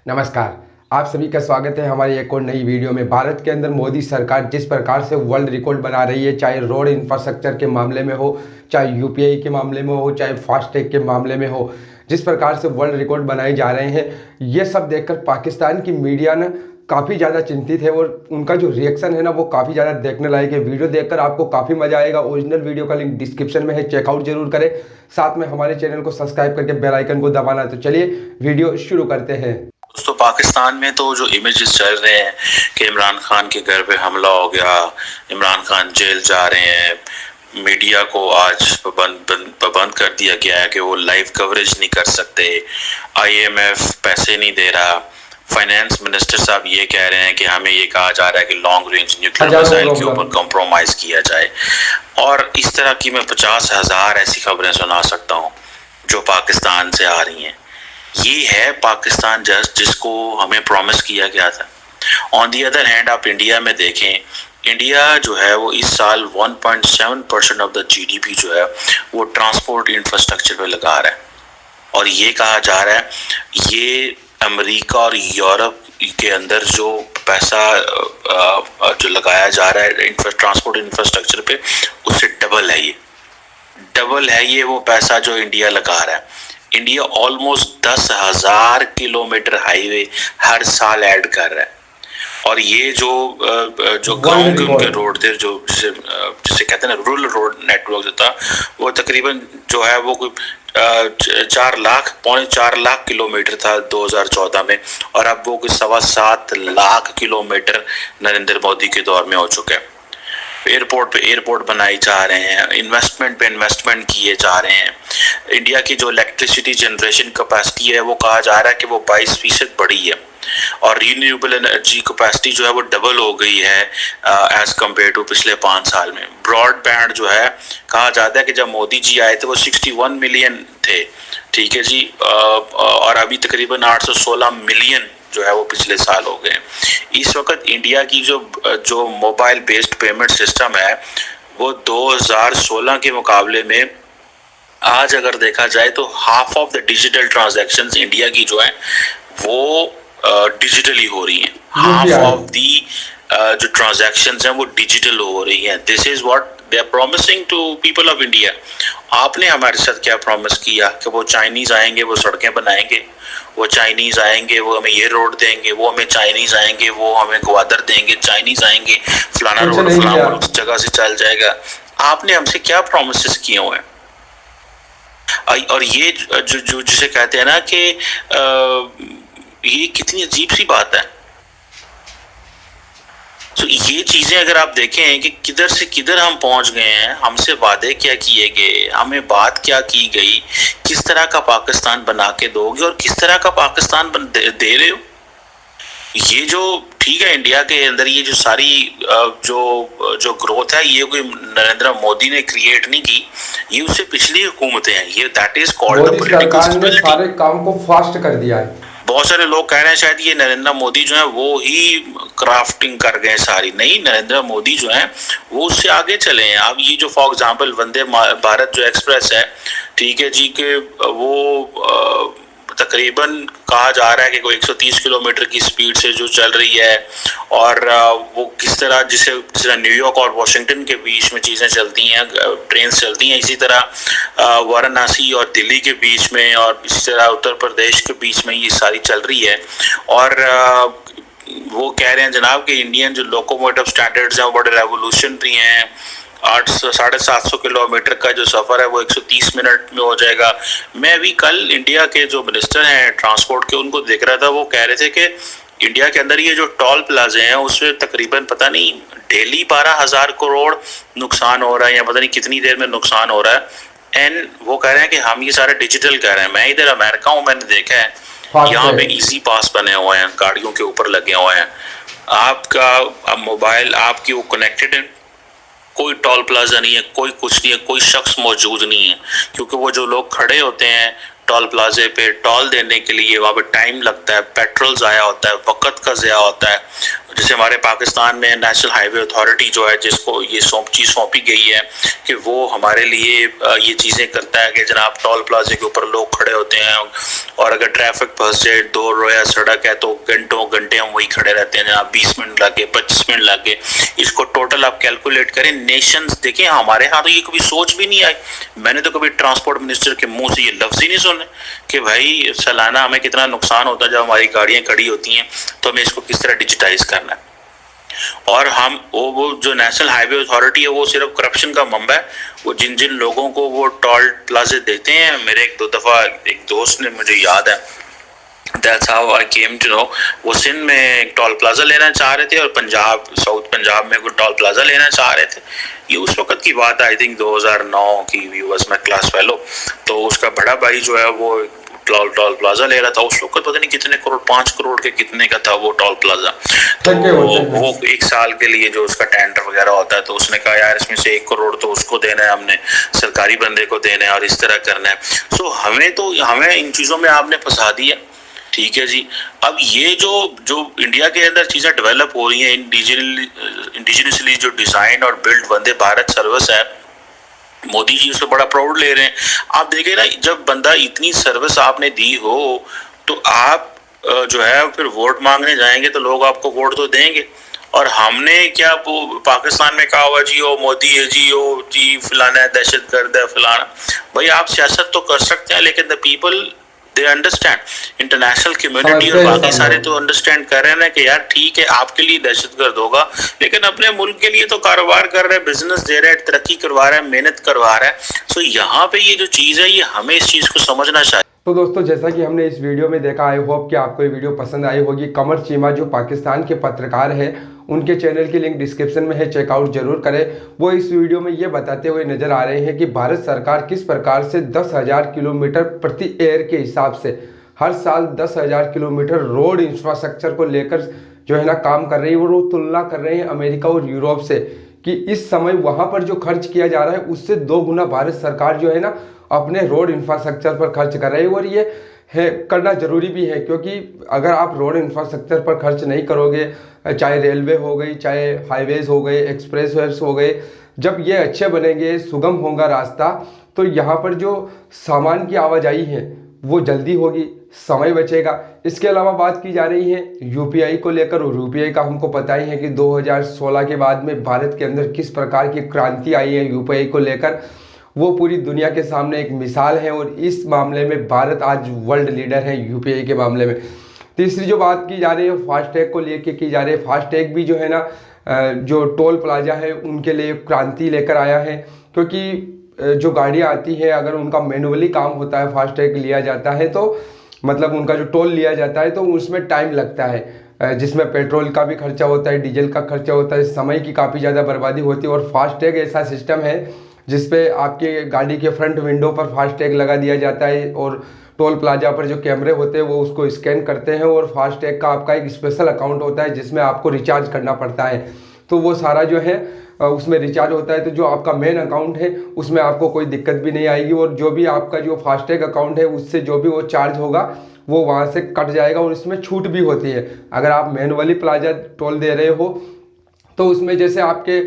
नमस्कार। आप सभी का स्वागत है हमारी एक और नई वीडियो में। भारत के अंदर मोदी सरकार जिस प्रकार से वर्ल्ड रिकॉर्ड बना रही है, चाहे रोड इंफ्रास्ट्रक्चर के मामले में हो, चाहे यूपीआई के मामले में हो, चाहे फास्टैग के मामले में हो, जिस प्रकार से वर्ल्ड रिकॉर्ड बनाए जा रहे हैं, ये सब देखकर पाकिस्तान की मीडिया ने काफ़ी ज़्यादा चिंतित है और उनका जो रिएक्शन है ना वो काफ़ी ज़्यादा देखने लायक है। वीडियो देखकर आपको काफ़ी मज़ा आएगा। ओरिजिनल वीडियो का लिंक डिस्क्रिप्शन में है, चेकआउट जरूर करें। साथ में हमारे चैनल को सब्सक्राइब करके बेल आइकन को दबाना। तो चलिए वीडियो शुरू करते हैं। दोस्तों, पाकिस्तान में तो जो इमेजेस चल रहे हैं कि इमरान खान के घर पे हमला हो गया, इमरान खान जेल जा रहे हैं, मीडिया को आज पाबंद कर दिया गया है कि वो लाइव कवरेज नहीं कर सकते, आईएमएफ पैसे नहीं दे रहा, फाइनेंस मिनिस्टर साहब ये कह रहे हैं कि हमें ये कहा जा रहा है कि लॉन्ग रेंज न्यूक्लियर मिसाइल के ऊपर कॉम्प्रोमाइज किया जाए, और इस तरह की मैं 50,000 ऐसी खबरें सुना सकता हूँ जो पाकिस्तान से आ रही हैं। ये है पाकिस्तान जस्ट जिसको हमें प्रॉमिस किया गया था। ऑन दी अदर हैंड आप इंडिया में देखें, इंडिया जो है वो इस साल 1.7% ऑफ द जीडीपी जो है वो ट्रांसपोर्ट इंफ्रास्ट्रक्चर पे लगा रहा है, और ये कहा जा रहा है ये अमेरिका और यूरोप के अंदर जो पैसा जो लगाया जा रहा है ट्रांसपोर्ट इंफ्रास्ट्रक्चर पे, उससे डबल है ये वो पैसा जो इंडिया लगा रहा है। इंडिया ऑलमोस्ट 10,000 किलोमीटर हाईवे हर साल ऐड कर रहा है, और ये जो गांव के उनके रोड थे, जो जिसे कहते हैं ना रूरल रोड नेटवर्क जो था, वो तकरीबन जो है वो कोई 4 लाख किलोमीटर था 2014 में, और अब वो कोई 7.25 लाख किलोमीटर नरेंद्र मोदी के दौर में हो चुका है। एयरपोर्ट पे एयरपोर्ट बनाए जा रहे हैं, इन्वेस्टमेंट पे इन्वेस्टमेंट किए जा रहे हैं। इंडिया की जो इलेक्ट्रिसिटी जनरेशन कैपेसिटी है वो कहा जा रहा है कि वो 22% बढ़ी है, और रीन्यूएबल एनर्जी कैपेसिटी जो है वो डबल हो गई है एज कम्पेयर टू पिछले 5 साल में। ब्रॉडबैंड जो है कहा जाता है कि जब मोदी जी आए थे वो 61 मिलियन थे, ठीक है जी, और अभी तकरीबन 816 मिलियन जो है वो पिछले साल हो गए। इस वक्त इंडिया की जो मोबाइल बेस्ड पेमेंट सिस्टम है वो 2016 के मुकाबले में आज अगर देखा जाए तो half of the digital transactions India की जो है वो डिजिटली हो रही हैं। हाफ ऑफ दी जो ट्रांजैक्शंस हैं वो डिजिटल हो रही हैं। This is what they are promising to people of India. आपने हमारे साथ क्या प्रॉमिस किया कि वो चाइनीज आएंगे, वो सड़कें बनाएंगे, वो चाइनीज आएंगे, वो हमें ये रोड देंगे, वो हमें चाइनीज आएंगे, वो हमें ग्वादर देंगे, चाइनीज आएंगे, फलाना रोड फलाना जगह से चल जाएगा। आपने हमसे क्या प्रोमिस किए हुए हैं? और ये जो जिसे कहते हैं ना कि ये कितनी अजीब सी बात है। तो ये चीजें अगर आप देखें कि किधर से किधर हम पहुंच गए हैं, हमसे वादे क्या किए गए, हमें बात क्या की गई, किस तरह का पाकिस्तान बना के दोगे और किस तरह का पाकिस्तान दे रहे हो। ये जो ठीक है, इंडिया के अंदर ये जो सारी जो ग्रोथ है ये कोई नरेंद्र मोदी ने क्रिएट नहीं की, ये उससे पिछली हुकूमतें हैं। ये that is called the political stability. सारे काम को फास्ट कर दिया है। बहुत सारे लोग कह रहे हैं शायद ये नरेंद्र मोदी जो है वो ही क्राफ्टिंग कर गए सारी। नहीं, नरेंद्र मोदी जो है वो उससे आगे चले हैं। अब ये जो फॉर एग्जांपल वंदे भारत जो एक्सप्रेस है, ठीक है जी, के वो तकरीबन कहा जा रहा है कि कोई 130 किलोमीटर की स्पीड से जो चल रही है, और वो किस तरह जिसे न्यूयॉर्क और वॉशिंगटन के बीच में चीज़ें चलती हैं, ट्रेन चलती हैं, इसी तरह वाराणसी और दिल्ली के बीच में, और इसी तरह उत्तर प्रदेश के बीच में ये सारी चल रही है। और वो कह रहे हैं जनाब कि इंडियन जो लोकोमोटिव स्टैंडर्ड्स हैं वो बड़े रेवोल्यूशनरी हैं। 750 किलोमीटर का जो सफ़र है वो 130 मिनट में हो जाएगा। मैं अभी कल इंडिया के जो मिनिस्टर हैं ट्रांसपोर्ट के, उनको देख रहा था, वो कह रहे थे कि इंडिया के अंदर ये जो टोल प्लाजे हैं उसमें तकरीबन पता नहीं डेली 12,000 करोड़ नुकसान हो रहा है, या पता नहीं कितनी देर में नुकसान हो रहा है। एंड वो कह रहे हैं कि हम ये सारा डिजिटल कह रहे हैं। मैं इधर अमेरिका हूँ, मैंने देखा है यहाँ पे इजी पास बने हुए हैं, गाड़ियों के ऊपर लगे हुए हैं। आपका मोबाइल आपकी वो कनेक्टेड है, कोई टोल प्लाजा नहीं है, कोई कुछ नहीं है, कोई शख्स मौजूद नहीं है, क्योंकि वो जो लोग खड़े होते हैं टोल प्लाजे पे टोल देने के लिए वहाँ पे टाइम लगता है, पेट्रोल ज़ाया होता है, वक़्त का ज़ाया होता है। जैसे हमारे पाकिस्तान में नेशनल हाईवे अथॉरिटी जो है, जिसको ये चीज़ सौंपी गई है कि वो हमारे लिए ये चीज़ें करता है कि जनाब टोल प्लाजे के ऊपर लोग खड़े होते हैं और अगर ट्रैफिक फंस जाए, दो रोया सड़क है तो घंटों घंटे हम वही खड़े रहते हैं जनाब, 20 मिनट लगे, 25 मिनट लगे। इसको टोटल आप कैलकुलेट करें, नेशंस देखें, हमारे यहाँ तो ये कभी सोच भी नहीं आई। मैंने तो कभी ट्रांसपोर्ट मिनिस्टर के मुंह से ये लफ्ज़ ही नहीं सुने कि भाई सालाना हमें कितना नुकसान होता है जब हमारी गाड़ियाँ खड़ी होती हैं, तो हमें इसको किस तरह डिजिटाइज करना है। और हम वो जो नेशनल हाईवे अथॉरिटी है वो सिर्फ करप्शन का मंबा है। वो जिन जिन लोगों को वो टोल प्लाजे देते हैं, मेरे एक दो दफ़ा एक दोस्त ने, मुझे याद है, That's how I came to know, वो सिंध में एक टोल प्लाजा लेना चाह रहे थे और पंजाब, साउथ पंजाब में कोई टोल प्लाजा लेना चाह रहे थे। ये उस वक्त की बात है, आई थिंक 2009 की, व्यूअर्स में क्लास फेलो। तो उसका बड़ा भाई जो है वो टोल प्लाजा ले रहा था। उस वक्त पता नहीं कितने करोड़, 5 करोड़ के कितने का था वो टोल प्लाजा। तो वो 1 साल के लिए जो उसका टेंडर वगैरह होता है, तो उसने कहा यार इसमें से 1 करोड़ तो उसको देना है, हमने सरकारी बंदे को देना है और इस तरह करना है। सो हमें इन चीज़ों में आपने फंसा दिया, ठीक है जी। अब ये जो इंडिया के अंदर चीज़ें डेवलप हो रही हैं, इंडिजिनसली जो डिज़ाइन और बिल्ड वंदे भारत सर्विस है, मोदी जी उसे बड़ा प्राउड ले रहे हैं। आप देखें ना, जब बंदा इतनी सर्विस आपने दी हो तो आप जो है फिर वोट मांगने जाएंगे तो लोग आपको वोट तो देंगे। और हमने क्या वो पाकिस्तान में कहा हुआ जी ओ मोदी है जी, ओ जी फलाना है, दहशतगर्द है फलाना। भाई आप सियासत तो कर सकते हैं, लेकिन the people they understand, international community और बाकी सारे तो अंडरस्टैंड कर रहे हैं कि यार ठीक है आपके लिए दहशतगर्द होगा, लेकिन अपने मुल्क के लिए तो कारोबार कर रहे हैं, बिजनेस दे रहे हैं, तरक्की करवा रहे हैं, मेहनत करवा रहे हैं। सो यहाँ पे ये जो चीज़ है, ये हमें इस चीज़ को समझना चाहिए। तो दोस्तों, जैसा कि हमने इस वीडियो में देखा, आई होप कि आपको ये वीडियो पसंद आई होगी। कमर चीमा जो पाकिस्तान के पत्रकार हैं, उनके चैनल की लिंक डिस्क्रिप्शन में है, चेकआउट जरूर करें। वो इस वीडियो में ये बताते हुए नजर आ रहे हैं कि भारत सरकार किस प्रकार से 10,000 किलोमीटर प्रति एयर के हिसाब से हर साल 10,000 किलोमीटर रोड इंफ्रास्ट्रक्चर को लेकर जो है ना काम कर रही है। और वो तुलना कर रहे हैं अमेरिका और यूरोप से कि इस समय वहाँ पर जो खर्च किया जा रहा है उससे 2 गुना भारत सरकार जो है ना अपने रोड इंफ्रास्ट्रक्चर पर खर्च कर रही है। और ये है करना ज़रूरी भी है, क्योंकि अगर आप रोड इंफ्रास्ट्रक्चर पर खर्च नहीं करोगे, चाहे रेलवे हो गई, चाहे हाईवेज हो गए, एक्सप्रेस वेज हो गए, जब ये अच्छे बनेंगे, सुगम होगा रास्ता, तो यहाँ पर जो सामान की आवाजाही है वो जल्दी होगी, समय बचेगा। इसके अलावा बात की जा रही है यूपीआई को लेकर, और यूपीआई का हमको पता ही है कि 2016 के बाद में भारत के अंदर किस प्रकार की क्रांति आई है यूपीआई को लेकर, वो पूरी दुनिया के सामने एक मिसाल है। और इस मामले में भारत आज वर्ल्ड लीडर है यूपीआई के मामले में। तीसरी जो बात की जा रही है फास्टैग को लेके की जा रही है। फास्टैग भी जो है ना जो टोल प्लाजा है उनके लिए क्रांति लेकर आया है, क्योंकि जो गाड़ियाँ आती है अगर उनका मैनुअली काम होता है, फास्टैग लिया जाता है तो मतलब उनका जो टोल लिया जाता है तो उसमें टाइम लगता है, जिसमें पेट्रोल का भी खर्चा होता है, डीजल का खर्चा होता है, समय की काफ़ी ज़्यादा बर्बादी होती है। और फास्टैग ऐसा सिस्टम है जिसपे आपके गाड़ी के फ्रंट विंडो पर फास्टैग लगा दिया जाता है, और टोल प्लाजा पर जो कैमरे होते हैं वो उसको स्कैन करते हैं, और फास्टैग का आपका एक स्पेशल अकाउंट होता है जिसमें आपको रिचार्ज करना पड़ता है। तो वो सारा जो है उसमें रिचार्ज होता है, तो जो आपका मेन अकाउंट है उसमें आपको कोई दिक्कत भी नहीं आएगी। और जो भी आपका जो फास्टैग अकाउंट है उससे जो भी वो चार्ज होगा वो वहाँ से कट जाएगा। और इसमें छूट भी होती है, अगर आप मैनुअली प्लाजा टोल दे रहे हो तो उसमें जैसे आपके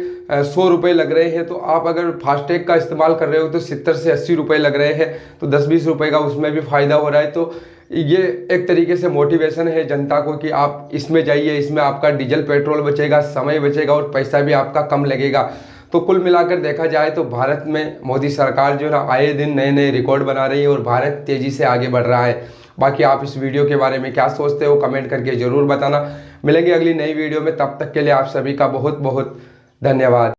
100 रुपये लग रहे हैं, तो आप अगर फास्टैग का इस्तेमाल कर रहे हो तो 70 से 80 रुपये लग रहे हैं, तो 10-20 रुपये का उसमें भी फ़ायदा हो रहा है। तो ये एक तरीके से मोटिवेशन है जनता को कि आप इसमें जाइए, इसमें आपका डीजल पेट्रोल बचेगा, समय बचेगा और पैसा भी आपका कम लगेगा। तो कुल मिलाकर देखा जाए तो भारत में मोदी सरकार जो ना आए दिन नए नए रिकॉर्ड बना रही है और भारत तेज़ी से आगे बढ़ रहा है। बाकी आप इस वीडियो के बारे में क्या सोचते हो कमेंट करके ज़रूर बताना। मिलेंगे अगली नई वीडियो में, तब तक के लिए आप सभी का बहुत बहुत धन्यवाद।